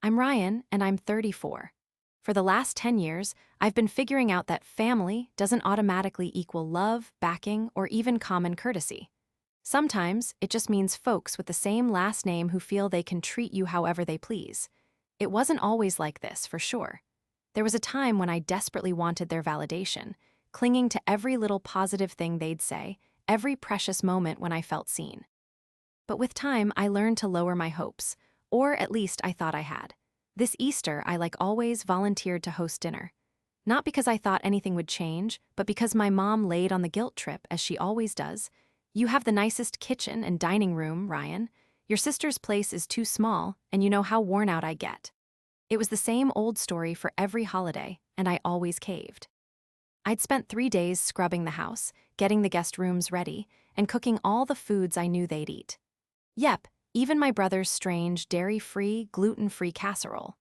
I'm Ryan, and I'm 34. For the last 10 years, I've been figuring out that family doesn't automatically equal love, backing, or even common courtesy. Sometimes, it just means folks with the same last name who feel they can treat you however they please. It wasn't always like this, for sure. There was a time when I desperately wanted their validation, clinging to every little positive thing they'd say, every precious moment when I felt seen. But with time, I learned to lower my hopes, or at least I thought I had. This Easter, I, like always, volunteered to host dinner. Not because I thought anything would change, but because my mom laid on the guilt trip, as she always does. You have the nicest kitchen and dining room, Ryan. Your sister's place is too small, and you know how worn out I get. It was the same old story for every holiday, and I always caved. I'd spent 3 days scrubbing the house, getting the guest rooms ready, and cooking all the foods I knew they'd eat. Yep, even my brother's strange, dairy-free, gluten-free casserole.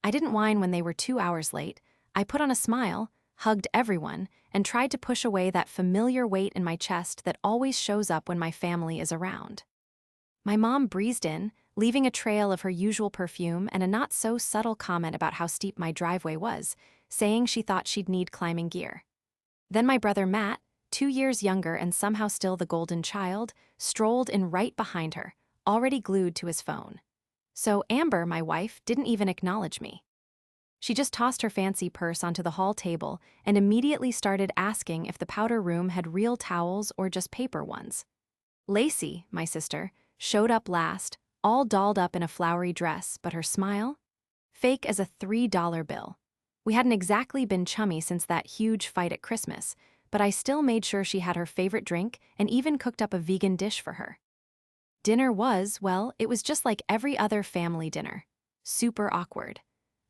I didn't whine when they were 2 hours late. I put on a smile, hugged everyone, and tried to push away that familiar weight in my chest that always shows up when my family is around. My mom breezed in, leaving a trail of her usual perfume and a not-so-subtle comment about how steep my driveway was, saying she thought she'd need climbing gear. Then my brother Matt, 2 years younger and somehow still the golden child, strolled in right behind her, already glued to his phone. So Amber, my wife, didn't even acknowledge me. She just tossed her fancy purse onto the hall table and immediately started asking if the powder room had real towels or just paper ones. Lacey, my sister, showed up last, all dolled up in a flowery dress, but her smile? Fake as a $3 bill. We hadn't exactly been chummy since that huge fight at Christmas, but I still made sure she had her favorite drink and even cooked up a vegan dish for her. Dinner was, well, it was just like every other family dinner. Super awkward.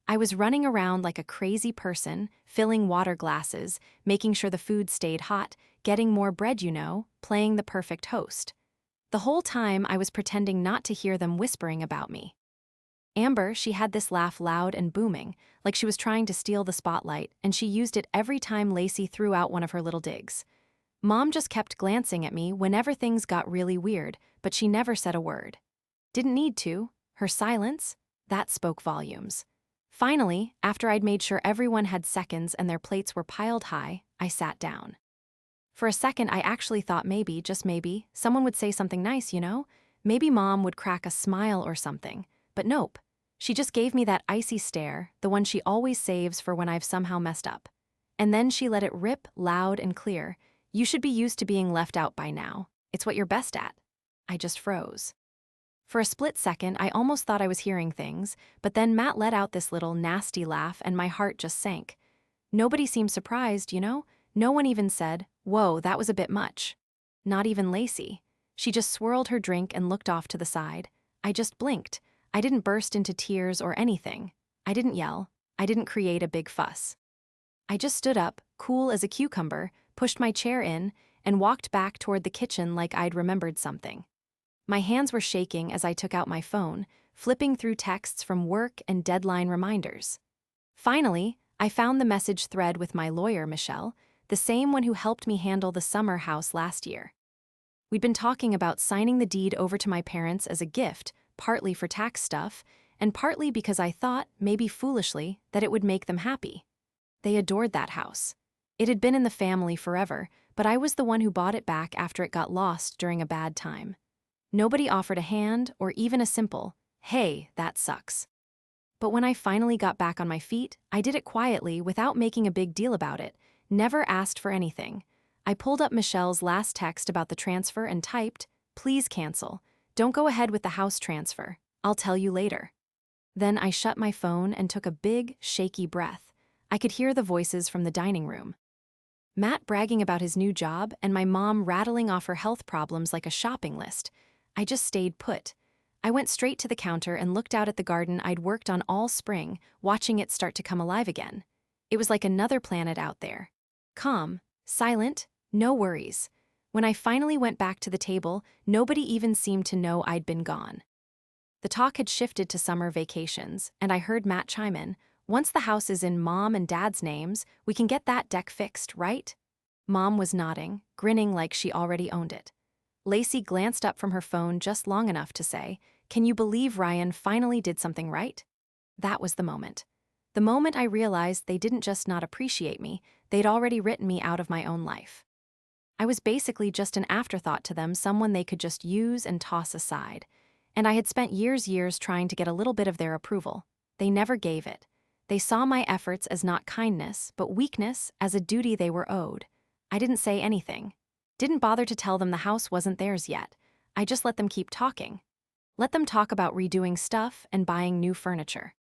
I was running around like a crazy person, filling water glasses, making sure the food stayed hot, getting more bread, playing the perfect host. The whole time I was pretending not to hear them whispering about me. Amber, she had this laugh loud and booming, like she was trying to steal the spotlight, and she used it every time Lacey threw out one of her little digs. Mom just kept glancing at me whenever things got really weird, but she never said a word. Didn't need to. Her silence? That spoke volumes. Finally, after I'd made sure everyone had seconds and their plates were piled high, I sat down. For a second, I actually thought maybe, just maybe, someone would say something nice, Maybe Mom would crack a smile or something. But nope. She just gave me that icy stare, the one she always saves for when I've somehow messed up. And then she let it rip loud and clear. You should be used to being left out by now. It's what you're best at. I just froze. For a split second, I almost thought I was hearing things, but then Matt let out this little nasty laugh and my heart just sank. Nobody seemed surprised, No one even said, "Whoa, that was a bit much." Not even Lacey. She just swirled her drink and looked off to the side. I just blinked. I didn't burst into tears or anything. I didn't yell. I didn't create a big fuss. I just stood up, cool as a cucumber, pushed my chair in, and walked back toward the kitchen like I'd remembered something. My hands were shaking as I took out my phone, flipping through texts from work and deadline reminders. Finally, I found the message thread with my lawyer, Michelle, the same one who helped me handle the summer house last year. We'd been talking about signing the deed over to my parents as a gift, partly for tax stuff, and partly because I thought, maybe foolishly, that it would make them happy. They adored that house. It had been in the family forever, but I was the one who bought it back after it got lost during a bad time. Nobody offered a hand or even a simple, "Hey, that sucks." But when I finally got back on my feet, I did it quietly without making a big deal about it, never asked for anything. I pulled up Michelle's last text about the transfer and typed, "Please cancel. Don't go ahead with the house transfer. I'll tell you later." Then I shut my phone and took a big, shaky breath. I could hear the voices from the dining room. Matt bragging about his new job and my mom rattling off her health problems like a shopping list. I just stayed put. I went straight to the counter and looked out at the garden I'd worked on all spring, watching it start to come alive again. It was like another planet out there. Calm, silent, no worries. When I finally went back to the table, nobody even seemed to know I'd been gone. The talk had shifted to summer vacations, and I heard Matt chime in, "Once the house is in Mom and Dad's names, we can get that deck fixed, right?" Mom was nodding, grinning like she already owned it. Lacey glanced up from her phone just long enough to say, "Can you believe Ryan finally did something right?" That was the moment. The moment I realized they didn't just not appreciate me, they'd already written me out of my own life. I was basically just an afterthought to them, someone they could just use and toss aside. And I had spent years trying to get a little bit of their approval. They never gave it. They saw my efforts as not kindness, but weakness, as a duty they were owed. I didn't say anything. Didn't bother to tell them the house wasn't theirs yet. I just let them keep talking. Let them talk about redoing stuff and buying new furniture.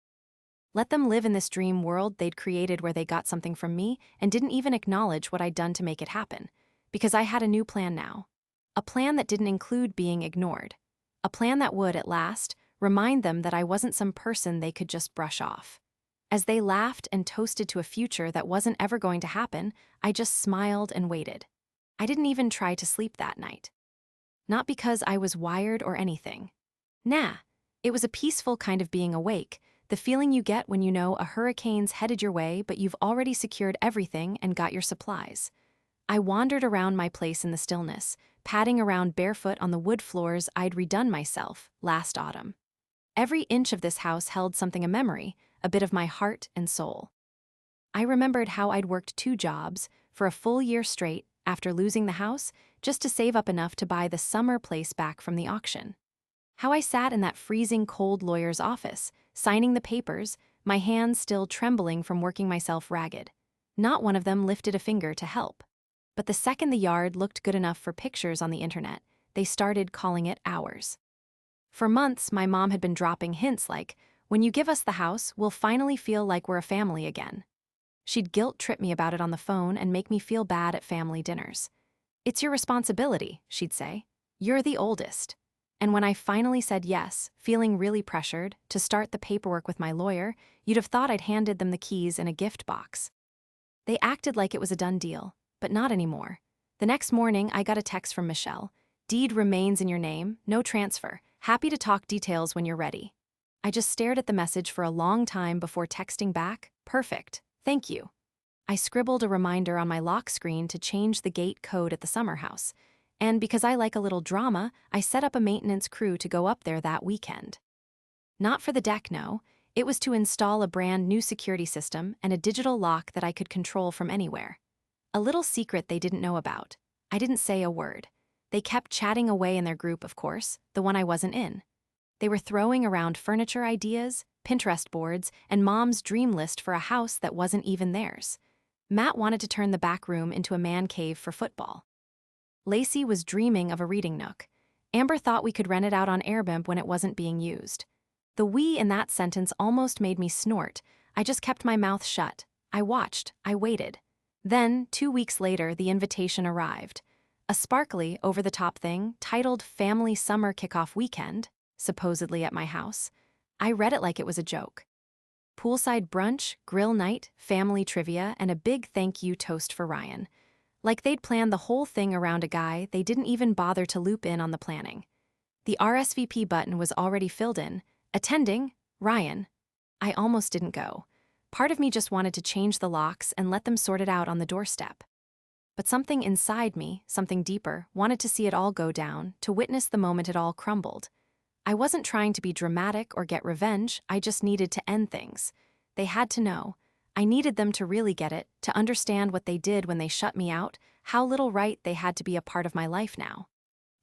Let them live in this dream world they'd created where they got something from me and didn't even acknowledge what I'd done to make it happen. Because I had a new plan now. A plan that didn't include being ignored. A plan that would, at last, remind them that I wasn't some person they could just brush off. As they laughed and toasted to a future that wasn't ever going to happen, I just smiled and waited. I didn't even try to sleep that night. Not because I was wired or anything. Nah, it was a peaceful kind of being awake, the feeling you get when you know a hurricane's headed your way but you've already secured everything and got your supplies. I wandered around my place in the stillness, padding around barefoot on the wood floors I'd redone myself last autumn. Every inch of this house held something, a memory, a bit of my heart and soul. I remembered how I'd worked 2 jobs for a full year straight after losing the house just to save up enough to buy the summer place back from the auction. How I sat in that freezing cold lawyer's office, signing the papers, my hands still trembling from working myself ragged. Not one of them lifted a finger to help. But the second the yard looked good enough for pictures on the internet, they started calling it ours. For months, my mom had been dropping hints like, "When you give us the house, we'll finally feel like we're a family again." She'd guilt-trip me about it on the phone and make me feel bad at family dinners. "It's your responsibility," she'd say. "You're the oldest." And when I finally said yes, feeling really pressured, to start the paperwork with my lawyer, you'd have thought I'd handed them the keys in a gift box. They acted like it was a done deal, but not anymore. The next morning, I got a text from Michelle. "Deed remains in your name, no transfer. Happy to talk details when you're ready." I just stared at the message for a long time before texting back, "Perfect, thank you." I scribbled a reminder on my lock screen to change the gate code at the summer house. And because I like a little drama, I set up a maintenance crew to go up there that weekend. Not for the deck, no. It was to install a brand new security system and a digital lock that I could control from anywhere. A little secret they didn't know about. I didn't say a word. They kept chatting away in their group, of course, the one I wasn't in. They were throwing around furniture ideas, Pinterest boards, and Mom's dream list for a house that wasn't even theirs. Matt wanted to turn the back room into a man cave for football. Lacey was dreaming of a reading nook. Amber thought we could rent it out on Airbnb when it wasn't being used. The "we" in that sentence almost made me snort. I just kept my mouth shut. I watched. I waited. Then, 2 weeks later, the invitation arrived. A sparkly, over-the-top thing titled Family Summer Kickoff Weekend, supposedly at my house. I read it like it was a joke. Poolside brunch, grill night, family trivia, and a big thank you toast for Ryan. Like they'd planned the whole thing around a guy they didn't even bother to loop in on the planning. The RSVP button was already filled in. Attending, Ryan. I almost didn't go. Part of me just wanted to change the locks and let them sort it out on the doorstep. But something inside me, something deeper, wanted to see it all go down, to witness the moment it all crumbled. I wasn't trying to be dramatic or get revenge, I just needed to end things. They had to know. I needed them to really get it, to understand what they did when they shut me out, how little right they had to be a part of my life now.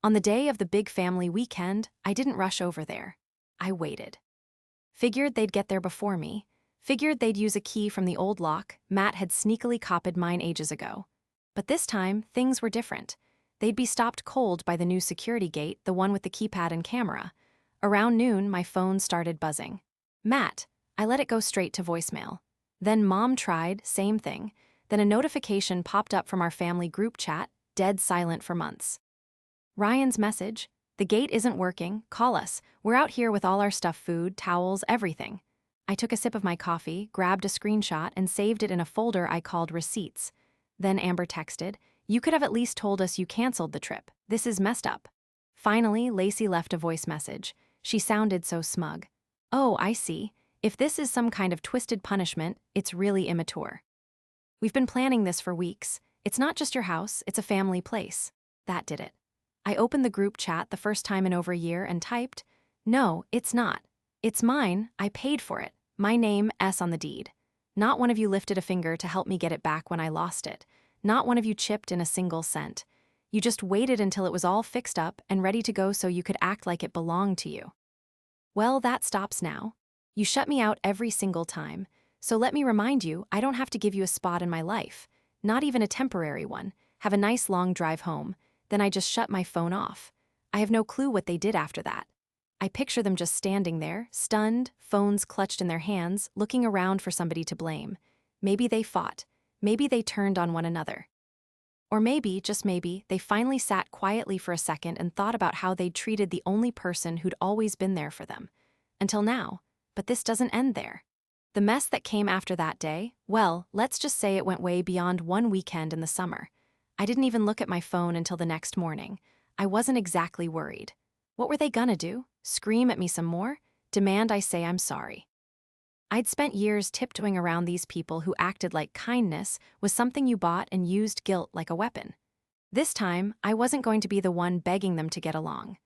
On the day of the big family weekend, I didn't rush over there. I waited. Figured they'd get there before me. Figured they'd use a key from the old lock Matt had sneakily copied mine ages ago. But this time, things were different. They'd be stopped cold by the new security gate, the one with the keypad and camera. Around noon, my phone started buzzing. "Matt." I let it go straight to voicemail. Then Mom tried, same thing. Then a notification popped up from our family group chat, dead silent for months. Ryan's message: "The gate isn't working, call us. We're out here with all our stuff, food, towels, everything." I took a sip of my coffee, grabbed a screenshot, and saved it in a folder I called Receipts. Then Amber texted, "You could have at least told us you canceled the trip. This is messed up." Finally, Lacey left a voice message. She sounded so smug. "Oh, I see. If this is some kind of twisted punishment, it's really immature. We've been planning this for weeks. It's not just your house, it's a family place." That did it. I opened the group chat the first time in over a year and typed, "No, it's not. It's mine, I paid for it. My name, S on the deed. Not one of you lifted a finger to help me get it back when I lost it. Not one of you chipped in a single cent. You just waited until it was all fixed up and ready to go so you could act like it belonged to you. Well, that stops now. You shut me out every single time. So let me remind you, I don't have to give you a spot in my life. Not even a temporary one. Have a nice long drive home. Then I just shut my phone off. I have no clue what they did after that. I picture them just standing there, stunned, phones clutched in their hands, looking around for somebody to blame. Maybe they fought. Maybe they turned on one another. Or maybe, just maybe, they finally sat quietly for a second and thought about how they'd treated the only person who'd always been there for them. Until now. But this doesn't end there. The mess that came after that day, well, let's just say it went way beyond one weekend in the summer. I didn't even look at my phone until the next morning. I wasn't exactly worried. What were they gonna do? Scream at me some more? Demand I say I'm sorry? I'd spent years tiptoeing around these people who acted like kindness was something you bought and used guilt like a weapon. This time, I wasn't going to be the one begging them to get along.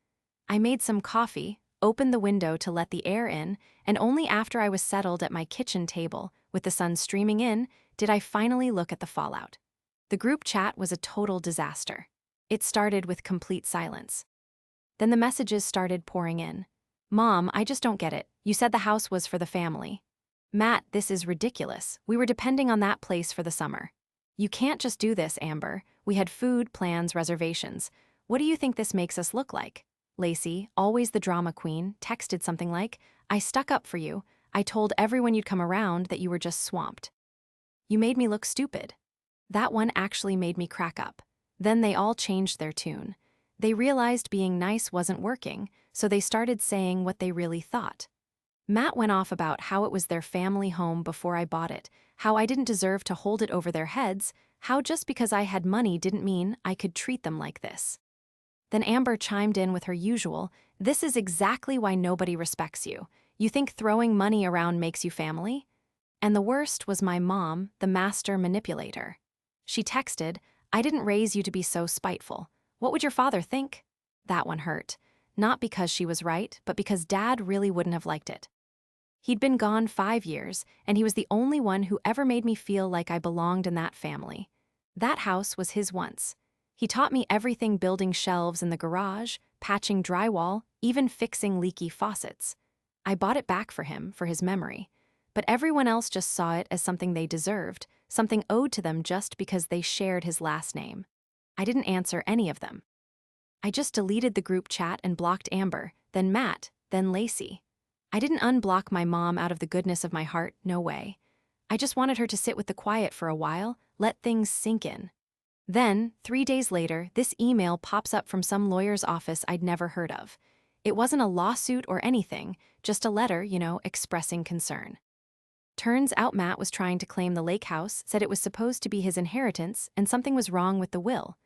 I made some coffee, opened the window to let the air in, and only after I was settled at my kitchen table, with the sun streaming in, did I finally look at the fallout. The group chat was a total disaster. It started with complete silence. Then the messages started pouring in. Mom, I just don't get it. You said the house was for the family. Matt, this is ridiculous. We were depending on that place for the summer. You can't just do this, Amber. We had food, plans, reservations. What do you think this makes us look like? Lacey, always the drama queen, texted something like, I stuck up for you. I told everyone you'd come around that you were just swamped. You made me look stupid. That one actually made me crack up. Then they all changed their tune. They realized being nice wasn't working, so they started saying what they really thought. Matt went off about how it was their family home before I bought it, how I didn't deserve to hold it over their heads, how just because I had money didn't mean I could treat them like this. Then Amber chimed in with her usual, this is exactly why nobody respects you. You think throwing money around makes you family? And the worst was my mom, the master manipulator. She texted, I didn't raise you to be so spiteful. What would your father think? That one hurt. Not because she was right, but because Dad really wouldn't have liked it. He'd been gone 5 years, and he was the only one who ever made me feel like I belonged in that family. That house was his once. He taught me everything, building shelves in the garage, patching drywall, even fixing leaky faucets. I bought it back for him, for his memory. But everyone else just saw it as something they deserved, something owed to them just because they shared his last name. I didn't answer any of them. I just deleted the group chat and blocked Amber, then Matt, then Lacey. I didn't unblock my mom out of the goodness of my heart, no way. I just wanted her to sit with the quiet for a while, let things sink in. Then, 3 days later, this email pops up from some lawyer's office I'd never heard of. It wasn't a lawsuit or anything, just a letter, expressing concern. Turns out Matt was trying to claim the lake house, said it was supposed to be his inheritance, and something was wrong with the will.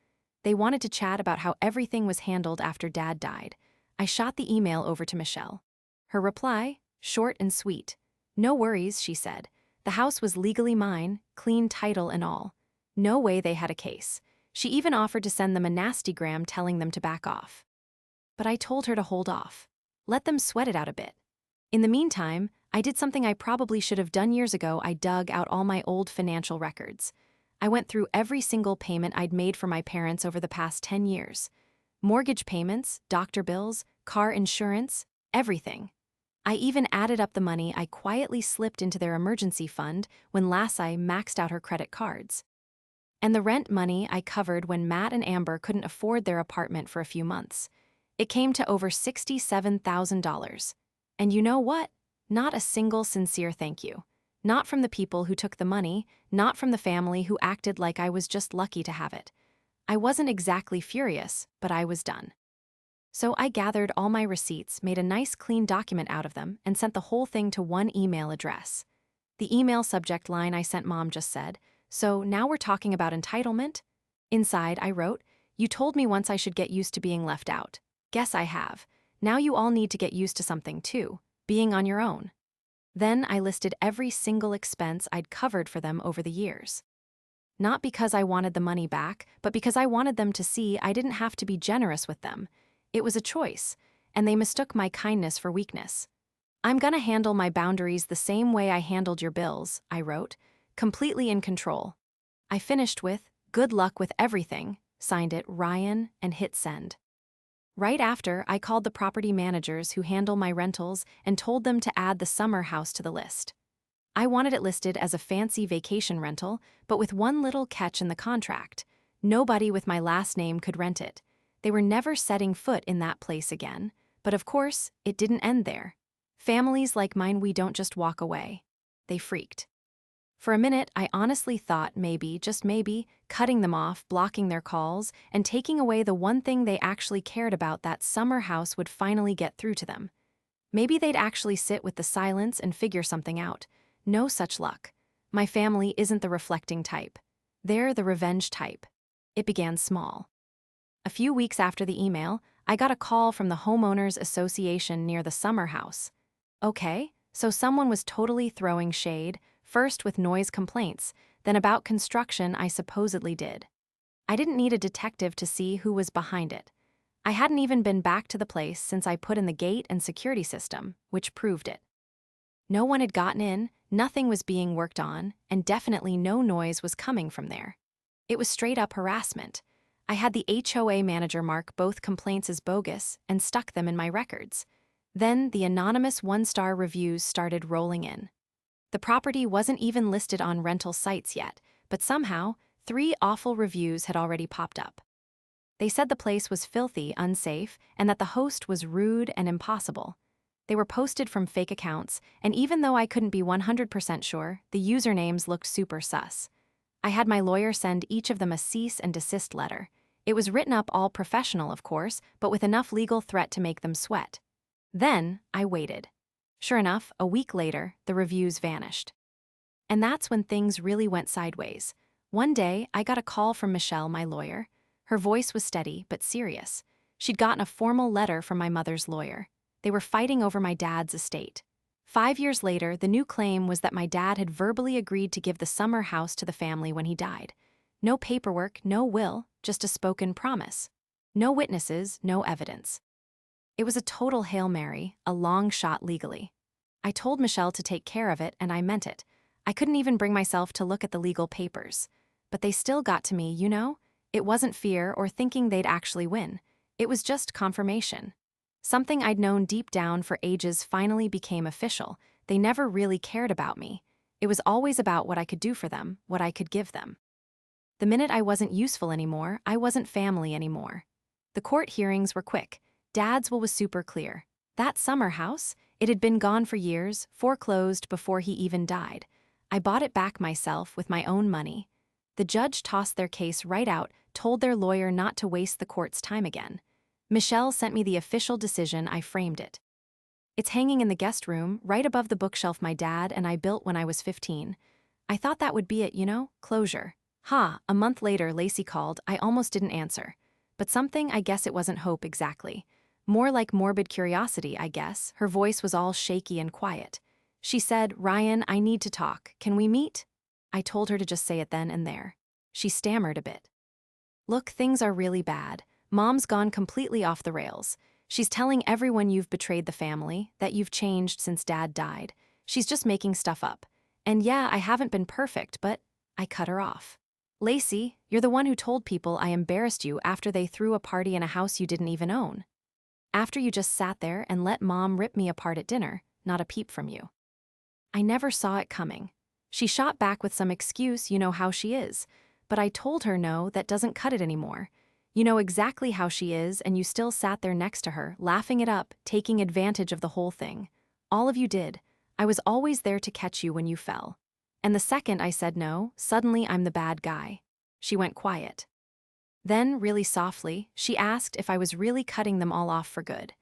They wanted to chat about how everything was handled after Dad died. I shot the email over to Michelle. Her reply, short and sweet. No worries, she said. The house was legally mine, clean title and all. No way they had a case. She even offered to send them a nastygram telling them to back off. But I told her to hold off. Let them sweat it out a bit. In the meantime, I did something I probably should have done years ago. I dug out all my old financial records. I went through every single payment I'd made for my parents over the past 10 years. Mortgage payments, doctor bills, car insurance, everything. I even added up the money I quietly slipped into their emergency fund when Lassie maxed out her credit cards. And the rent money I covered when Matt and Amber couldn't afford their apartment for a few months. It came to over $67,000. And you know what? Not a single sincere thank you. Not from the people who took the money, not from the family who acted like I was just lucky to have it. I wasn't exactly furious, but I was done. So I gathered all my receipts, made a nice clean document out of them, and sent the whole thing to one email address. The email subject line I sent Mom just said, so now we're talking about entitlement? Inside, I wrote, you told me once I should get used to being left out. Guess I have. Now you all need to get used to something too, being on your own. Then I listed every single expense I'd covered for them over the years. Not because I wanted the money back, but because I wanted them to see I didn't have to be generous with them. It was a choice, and they mistook my kindness for weakness. "I'm gonna handle my boundaries the same way I handled your bills," I wrote, completely in control. I finished with, "Good luck with everything," signed it Ryan, and hit send. Right after, I called the property managers who handle my rentals and told them to add the summer house to the list. I wanted it listed as a fancy vacation rental, but with one little catch in the contract. Nobody with my last name could rent it. They were never setting foot in that place again. But of course, it didn't end there. Families like mine, we don't just walk away. They freaked. For a minute, I honestly thought maybe, just maybe, cutting them off, blocking their calls, and taking away the one thing they actually cared about, that summer house, would finally get through to them. Maybe they'd actually sit with the silence and figure something out. No such luck. My family isn't the reflecting type. They're the revenge type. It began small. A few weeks after the email, I got a call from the homeowners association near the summer house. Okay, so someone was totally throwing shade, first with noise complaints, then about construction I supposedly did. I didn't need a detective to see who was behind it. I hadn't even been back to the place since I put in the gate and security system, which proved it. No one had gotten in, nothing was being worked on, and definitely no noise was coming from there. It was straight-up harassment. I had the HOA manager mark both complaints as bogus and stuck them in my records. Then the anonymous one-star reviews started rolling in. The property wasn't even listed on rental sites yet, but somehow, 3 awful reviews had already popped up. They said the place was filthy, unsafe, and that the host was rude and impossible. They were posted from fake accounts, and even though I couldn't be 100% sure, the usernames looked super sus. I had my lawyer send each of them a cease and desist letter. It was written up all professional, of course, but with enough legal threat to make them sweat. Then, I waited. Sure enough, a week later, the reviews vanished. And that's when things really went sideways. One day, I got a call from Michelle, my lawyer. Her voice was steady, but serious. She'd gotten a formal letter from my mother's lawyer. They were fighting over my dad's estate. 5 years later, the new claim was that my dad had verbally agreed to give the summer house to the family when he died. No paperwork, no will, just a spoken promise. No witnesses, no evidence. It was a total Hail Mary, a long shot legally. I told Michelle to take care of it, and I meant it. I couldn't even bring myself to look at the legal papers. But they still got to me, you know? It wasn't fear or thinking they'd actually win. It was just confirmation. Something I'd known deep down for ages finally became official. They never really cared about me. It was always about what I could do for them, what I could give them. The minute I wasn't useful anymore, I wasn't family anymore. The court hearings were quick. Dad's will was super clear. That summer house, it had been gone for years, foreclosed before he even died. I bought it back myself with my own money. The judge tossed their case right out, told their lawyer not to waste the court's time again. Michelle sent me the official decision. I framed it. It's hanging in the guest room, right above the bookshelf my dad and I built when I was 15. I thought that would be it, you know, closure. A month later, Lacey called. I almost didn't answer. But something, I guess it wasn't hope exactly. More like morbid curiosity, I guess. Her voice was all shaky and quiet. She said, "Ryan, I need to talk. Can we meet?" I told her to just say it then and there. She stammered a bit. "Look, things are really bad. Mom's gone completely off the rails. She's telling everyone you've betrayed the family, that you've changed since Dad died. She's just making stuff up. And yeah, I haven't been perfect, but..." I cut her off. "Lacey, you're the one who told people I embarrassed you after they threw a party in a house you didn't even own. After you just sat there and let Mom rip me apart at dinner, not a peep from you." I never saw it coming. She shot back with some excuse, you know how she is. But I told her no, that doesn't cut it anymore. You know exactly how she is, and you still sat there next to her, laughing it up, taking advantage of the whole thing. All of you did. I was always there to catch you when you fell. And the second I said no, suddenly I'm the bad guy. She went quiet. Then, really softly, she asked if I was really cutting them all off for good.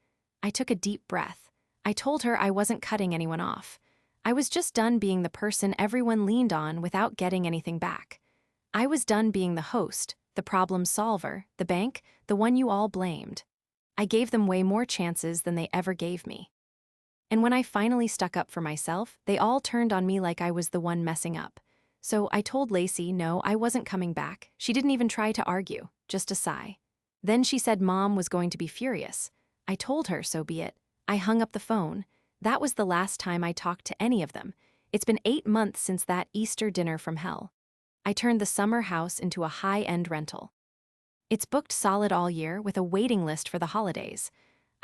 I took a deep breath. I told her I wasn't cutting anyone off. I was just done being the person everyone leaned on without getting anything back. I was done being the host, the problem solver, the bank, the one you all blamed. I gave them way more chances than they ever gave me. And when I finally stuck up for myself, they all turned on me like I was the one messing up. So I told Lacey no, I wasn't coming back. She didn't even try to argue, just a sigh. Then she said Mom was going to be furious. I told her so be it. I hung up the phone. That was the last time I talked to any of them. It's been 8 months since that Easter dinner from hell. I turned the summer house into a high-end rental. It's booked solid all year with a waiting list for the holidays.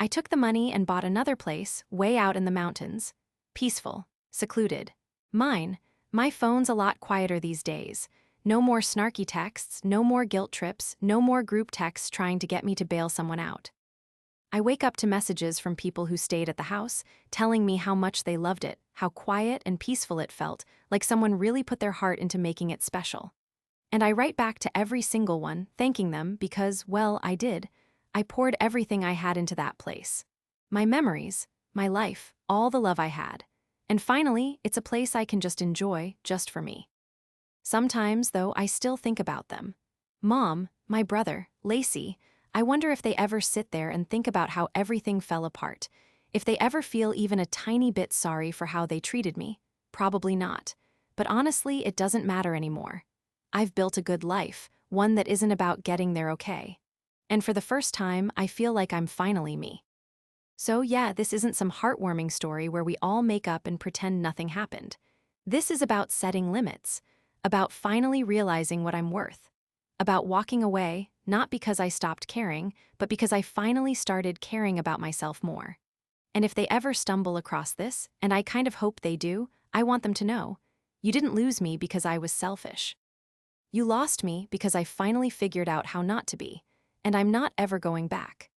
I took the money and bought another place, way out in the mountains. Peaceful, secluded. Mine. My phone's a lot quieter these days. No more snarky texts, no more guilt trips, no more group texts trying to get me to bail someone out. I wake up to messages from people who stayed at the house, telling me how much they loved it, how quiet and peaceful it felt, like someone really put their heart into making it special. And I write back to every single one, thanking them because, well, I did. I poured everything I had into that place. My memories, my life, all the love I had. And finally, it's a place I can just enjoy, just for me. Sometimes, though, I still think about them. Mom, my brother, Lacey, I wonder if they ever sit there and think about how everything fell apart. If they ever feel even a tiny bit sorry for how they treated me. Probably not. But honestly, it doesn't matter anymore. I've built a good life, one that isn't about getting there okay. And for the first time, I feel like I'm finally me. So yeah, this isn't some heartwarming story where we all make up and pretend nothing happened. This is about setting limits, about finally realizing what I'm worth, about walking away, not because I stopped caring, but because I finally started caring about myself more. And if they ever stumble across this, and I kind of hope they do, I want them to know, you didn't lose me because I was selfish. You lost me because I finally figured out how not to be, and I'm not ever going back.